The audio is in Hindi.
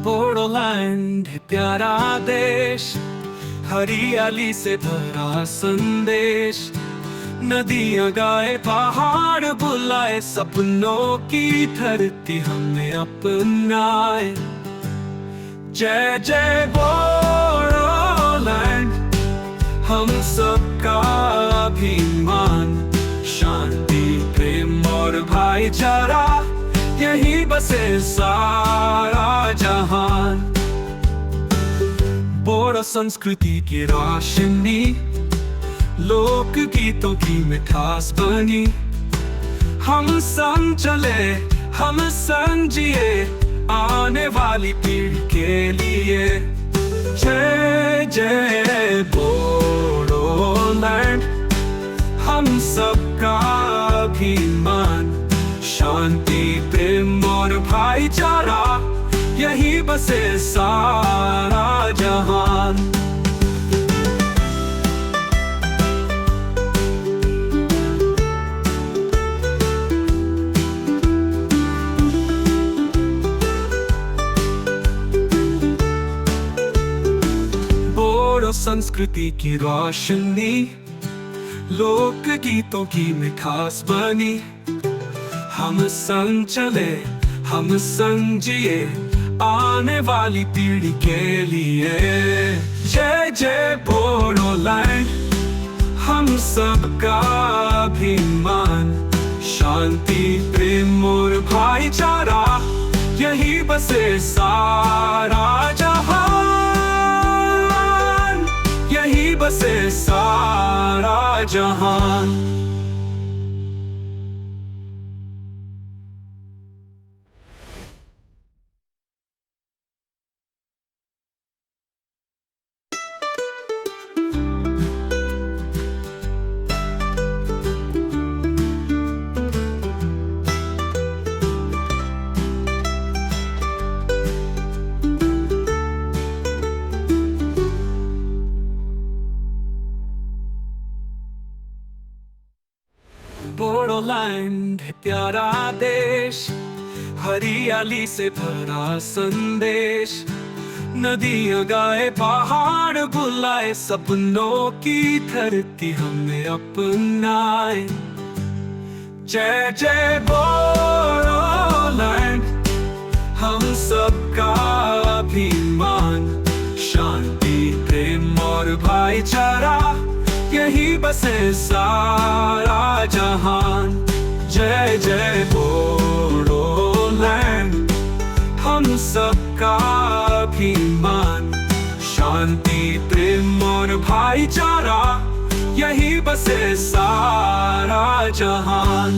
बोडोलैंड है प्यारा देश, हरियाली से भरा संदेश। नदियां गाए, पहाड़ बुलाए, सपनों की धरती हमें अपनाए। जय जय बोडोलैंड, हम सबका अभिमान। शांति, प्रेम और भाईचारा, यही बसे सारा जहान। बोडो संस्कृति की रोशनी, लोक गीतों की मिठास बनी। हम संग चले, हम संग जिए, आने वाली पीढ़ी के लिए। जय जय बोडोलैंड, हम सबका अभिमान। शांति, प्रेम और भाईचारा, यही बसे सारा जहान। बोडो संस्कृति की रोशनी, लोक गीतों की मिठास बनी। हम संग चले, हम संग जिए, आने वाली पीढ़ी के लिए। जय जय बोडोलैंड, हम सबका अभिमान। शांति, प्रेम और भाईचारा, यही बसे सारा जहान। यही बसे सारा जहान। बोडोलैंड है प्यारा देश, हरियाली से भरा संदेश। नदियां गाए, पहाड़ बुलाए, सपनों की धरती हमें अपनाए। जय जय बोडोलैंड, हम सबका अभिमान। शांति, प्रेम और भाईचारा, यही बसे सारा जहान। जय जय बोडोलैंड, हम सबका अभिमान। शांति, प्रेम और भाईचारा, यही बसे सारा जहान।